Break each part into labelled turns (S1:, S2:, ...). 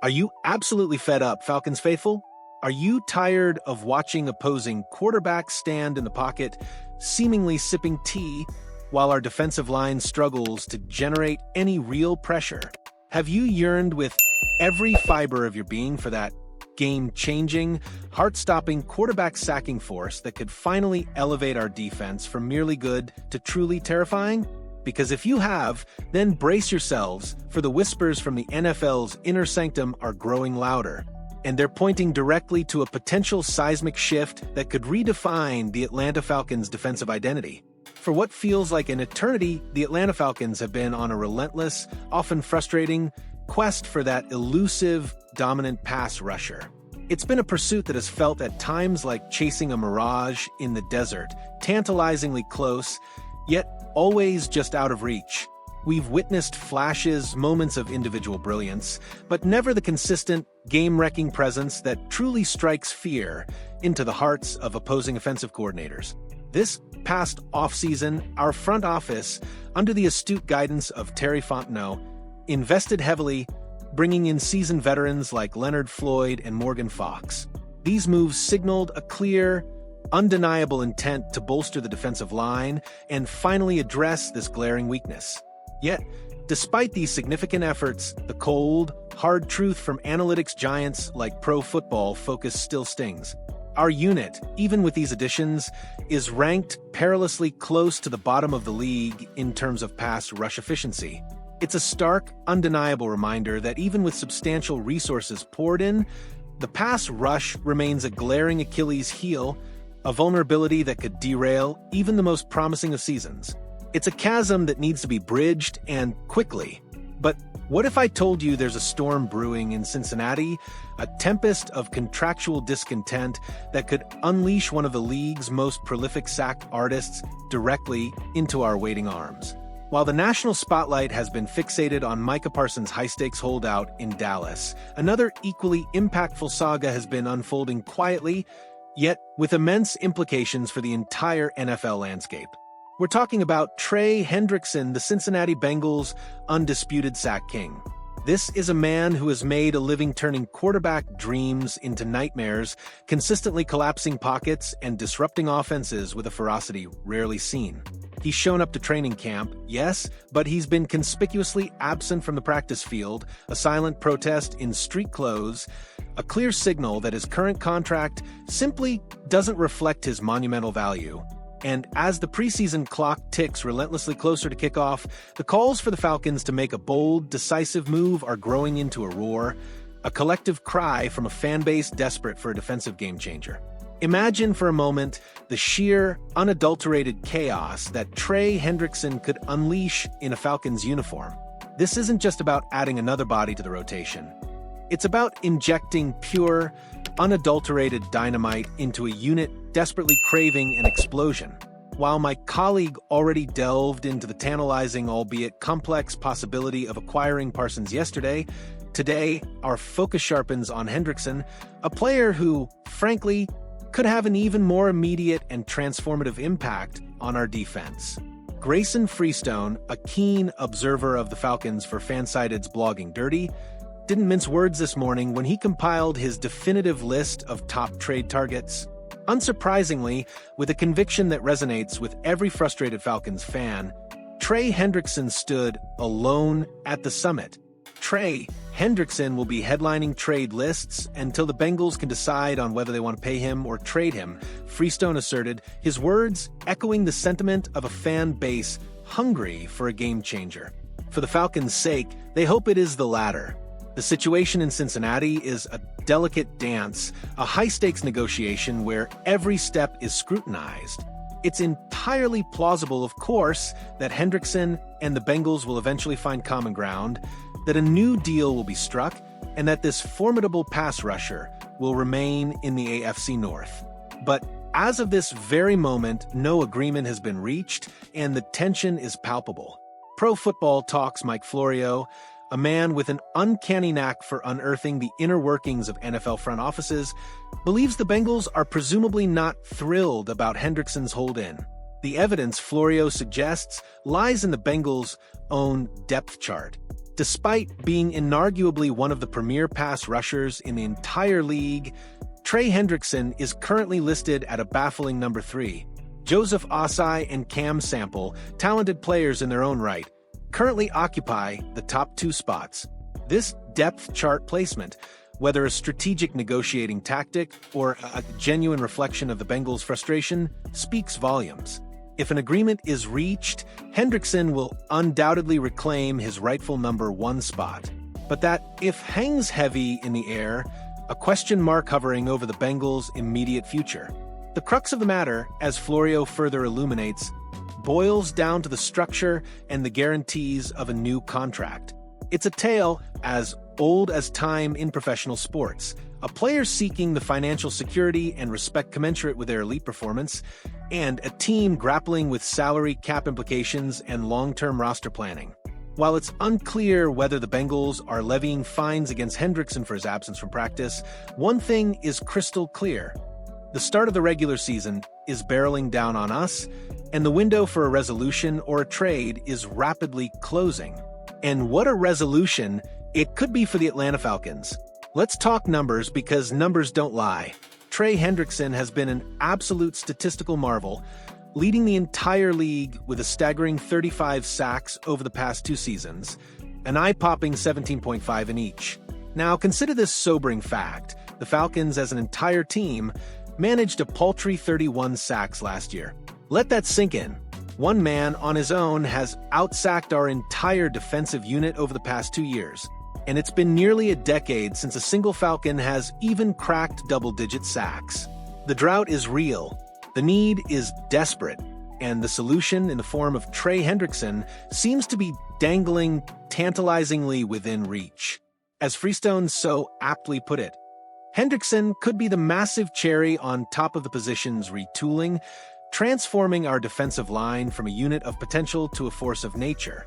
S1: Are you absolutely fed up, Falcons faithful? Are you tired of watching opposing quarterbacks stand in the pocket, seemingly sipping tea, while our defensive line struggles to generate any real pressure? Have you yearned with every fiber of your being for that game-changing, heart-stopping quarterback sacking force that could finally elevate our defense from merely good to truly terrifying? Because if you have, then brace yourselves, for the whispers from the NFL's inner sanctum are growing louder, and they're pointing directly to a potential seismic shift that could redefine the Atlanta Falcons' defensive identity. For what feels like an eternity, the Atlanta Falcons have been on a relentless, often frustrating, quest for that elusive, dominant pass rusher. It's been a pursuit that has felt at times like chasing a mirage in the desert, tantalizingly close, yet always just out of reach. We've witnessed flashes, moments of individual brilliance, but never the consistent, game-wrecking presence that truly strikes fear into the hearts of opposing offensive coordinators. This past offseason, our front office, under the astute guidance of Terry Fontenot, invested heavily, bringing in seasoned veterans like Leonard Floyd and Morgan Fox. These moves signaled a clear, undeniable intent to bolster the defensive line and finally address this glaring weakness. Yet, despite these significant efforts, the cold, hard truth from analytics giants like Pro Football Focus still stings. Our unit, even with these additions, is ranked perilously close to the bottom of the league in terms of pass rush efficiency. It's a stark, undeniable reminder that even with substantial resources poured in, the pass rush remains a glaring Achilles heel, a vulnerability that could derail even the most promising of seasons. It's a chasm that needs to be bridged, and quickly. But what if I told you there's a storm brewing in Cincinnati, a tempest of contractual discontent that could unleash one of the league's most prolific sack artists directly into our waiting arms? While the national spotlight has been fixated on Micah Parsons' high-stakes holdout in Dallas, another equally impactful saga has been unfolding quietly, yet with immense implications for the entire NFL landscape. We're talking about Trey Hendrickson, the Cincinnati Bengals' undisputed sack king. This is a man who has made a living turning quarterback dreams into nightmares, consistently collapsing pockets and disrupting offenses with a ferocity rarely seen. He's shown up to training camp, yes, but he's been conspicuously absent from the practice field, a silent protest in street clothes, a clear signal that his current contract simply doesn't reflect his monumental value. And as the preseason clock ticks relentlessly closer to kickoff, the calls for the Falcons to make a bold, decisive move are growing into a roar, a collective cry from a fan base desperate for a defensive game-changer. Imagine for a moment the sheer, unadulterated chaos that Trey Hendrickson could unleash in a Falcons uniform. This isn't just about adding another body to the rotation. It's about injecting pure, unadulterated dynamite into a unit desperately craving an explosion. While my colleague already delved into the tantalizing, albeit complex, possibility of acquiring Parsons yesterday, today our focus sharpens on Hendrickson, a player who, frankly, could have an even more immediate and transformative impact on our defense. Grayson Freestone, a keen observer of the Falcons for Fansided's Blogging Dirty, didn't mince words this morning when he compiled his definitive list of top trade targets. Unsurprisingly, with a conviction that resonates with every frustrated Falcons fan, Trey Hendrickson stood alone at the summit. Trey Hendrickson will be headlining trade lists until the Bengals can decide on whether they want to pay him or trade him, Freestone asserted, his words echoing the sentiment of a fan base hungry for a game-changer. For the Falcons' sake, they hope it is the latter. The situation in Cincinnati is a delicate dance, a high-stakes negotiation where every step is scrutinized. It's entirely plausible, of course, that Hendrickson and the Bengals will eventually find common ground, that a new deal will be struck, and that this formidable pass rusher will remain in the AFC North. But as of this very moment, no agreement has been reached, and the tension is palpable. Pro Football Talk's Mike Florio, a man with an uncanny knack for unearthing the inner workings of NFL front offices, believes the Bengals are presumably not thrilled about Hendrickson's hold-in. The evidence, Florio suggests, lies in the Bengals' own depth chart. Despite being inarguably one of the premier pass rushers in the entire league, Trey Hendrickson is currently listed at a baffling number 3. Joseph Ossai and Cam Sample, talented players in their own right, currently occupy the top 2 spots. This depth chart placement, whether a strategic negotiating tactic or a genuine reflection of the Bengals' frustration, speaks volumes. If an agreement is reached, Hendrickson will undoubtedly reclaim his rightful number 1 spot. But that if hangs heavy in the air, a question mark hovering over the Bengals' immediate future. The crux of the matter, as Florio further illuminates, boils down to the structure and the guarantees of a new contract. It's a tale as old as time in professional sports, a player seeking the financial security and respect commensurate with their elite performance, and a team grappling with salary cap implications and long-term roster planning. While it's unclear whether the Bengals are levying fines against Hendrickson for his absence from practice, one thing is crystal clear. The start of the regular season is barreling down on us, and the window for a resolution or a trade is rapidly closing. And what a resolution it could be for the Atlanta Falcons. Let's talk numbers because numbers don't lie. Trey Hendrickson has been an absolute statistical marvel, leading the entire league with a staggering 35 sacks over the past 2 seasons, an eye-popping 17.5 in each. Now, consider this sobering fact. The Falcons, as an entire team, managed a paltry 31 sacks last year. Let that sink in. One man on his own has outsacked our entire defensive unit over the past 2 years, and it's been nearly a decade since a single Falcon has even cracked double-digit sacks. The drought is real. The need is desperate, and the solution in the form of Trey Hendrickson seems to be dangling tantalizingly within reach. As Freestone so aptly put it, Hendrickson could be the massive cherry on top of the position's retooling, transforming our defensive line from a unit of potential to a force of nature.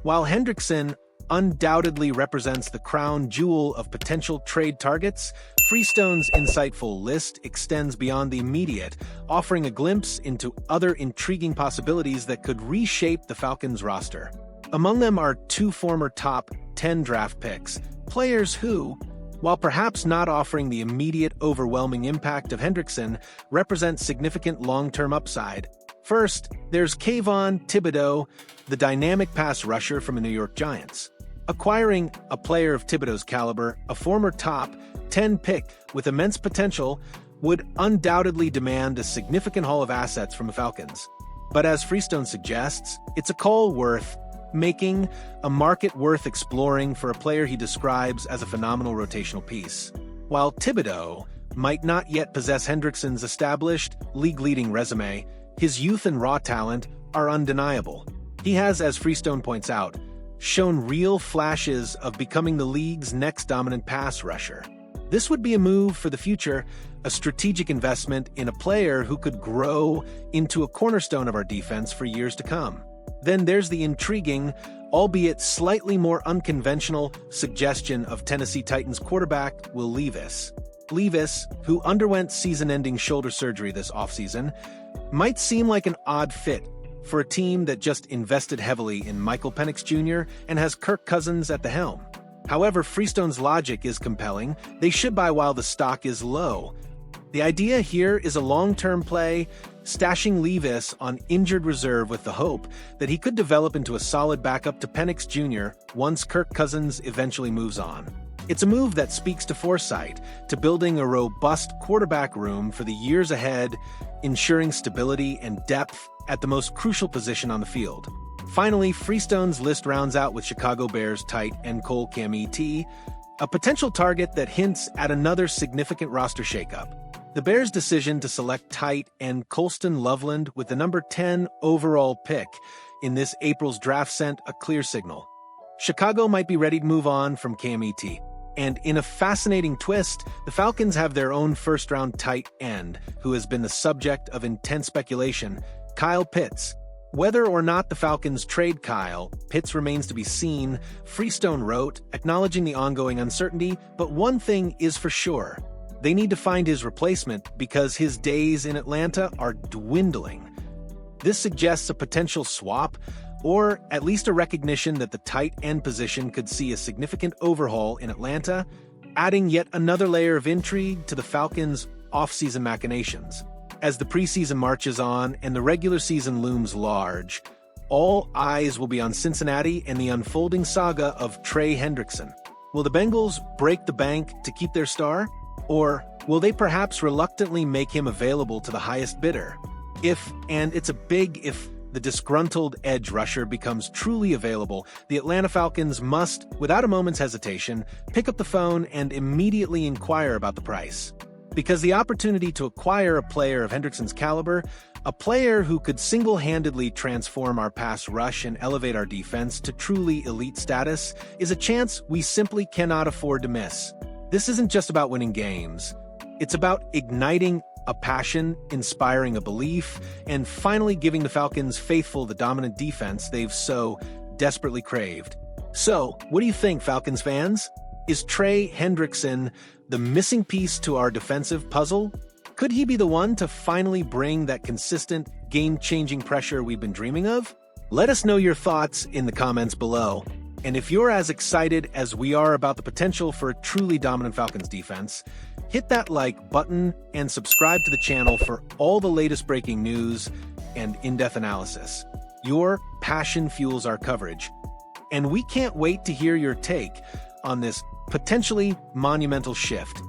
S1: While Hendrickson undoubtedly represents the crown jewel of potential trade targets, Freestone's insightful list extends beyond the immediate, offering a glimpse into other intriguing possibilities that could reshape the Falcons' roster. Among them are 2 former top 10 draft picks, players who, while perhaps not offering the immediate overwhelming impact of Hendrickson, represent significant long-term upside. First, there's Kayvon Thibodeaux, the dynamic pass rusher from the New York Giants. Acquiring a player of Thibodeaux's caliber, a former top 10 pick with immense potential, would undoubtedly demand a significant haul of assets from the Falcons. But as Freestone suggests, it's a call worth making, a market worth exploring for a player he describes as a phenomenal rotational piece. While Thibodeaux might not yet possess Hendrickson's established, league-leading resume, his youth and raw talent are undeniable. He has, as Freestone points out, shown real flashes of becoming the league's next dominant pass rusher. This would be a move for the future, a strategic investment in a player who could grow into a cornerstone of our defense for years to come. Then there's the intriguing, albeit slightly more unconventional, suggestion of Tennessee Titans quarterback Will Levis. Levis, who underwent season-ending shoulder surgery this offseason, might seem like an odd fit for a team that just invested heavily in Michael Penix Jr. and has Kirk Cousins at the helm. However, Freestone's logic is compelling. They should buy while the stock is low. The idea here is a long-term play, stashing Levis on injured reserve with the hope that he could develop into a solid backup to Penix Jr. once Kirk Cousins eventually moves on. It's a move that speaks to foresight, to building a robust quarterback room for the years ahead, ensuring stability and depth at the most crucial position on the field. Finally, Freestone's list rounds out with Chicago Bears tight end Cole Kmet, a potential target that hints at another significant roster shakeup. The Bears' decision to select tight end Colston Loveland with the number 10 overall pick in this April's draft sent a clear signal. Chicago might be ready to move on from Kmet. And in a fascinating twist, the Falcons have their own first-round tight end, who has been the subject of intense speculation, Kyle Pitts. Whether or not the Falcons trade Kyle, Pitts remains to be seen, Freestone wrote, acknowledging the ongoing uncertainty, but one thing is for sure. They need to find his replacement because his days in Atlanta are dwindling. This suggests a potential swap, or at least a recognition that the tight end position could see a significant overhaul in Atlanta, adding yet another layer of intrigue to the Falcons' offseason machinations. As the preseason marches on and the regular season looms large, all eyes will be on Cincinnati and the unfolding saga of Trey Hendrickson. Will the Bengals break the bank to keep their star? Or will they perhaps reluctantly make him available to the highest bidder? If, and it's a big if, the disgruntled edge rusher becomes truly available, the Atlanta Falcons must, without a moment's hesitation, pick up the phone and immediately inquire about the price. Because the opportunity to acquire a player of Hendrickson's caliber, a player who could single-handedly transform our pass rush and elevate our defense to truly elite status, is a chance we simply cannot afford to miss. This isn't just about winning games. It's about igniting a passion, inspiring a belief, and finally giving the Falcons faithful the dominant defense they've so desperately craved. So, what do you think, Falcons fans? Is Trey Hendrickson the missing piece to our defensive puzzle? Could he be the one to finally bring that consistent, game-changing pressure we've been dreaming of? Let us know your thoughts in the comments below. And if you're as excited as we are about the potential for a truly dominant Falcons defense, hit that like button and subscribe to the channel for all the latest breaking news and in-depth analysis. Your passion fuels our coverage, and we can't wait to hear your take on this potentially monumental shift.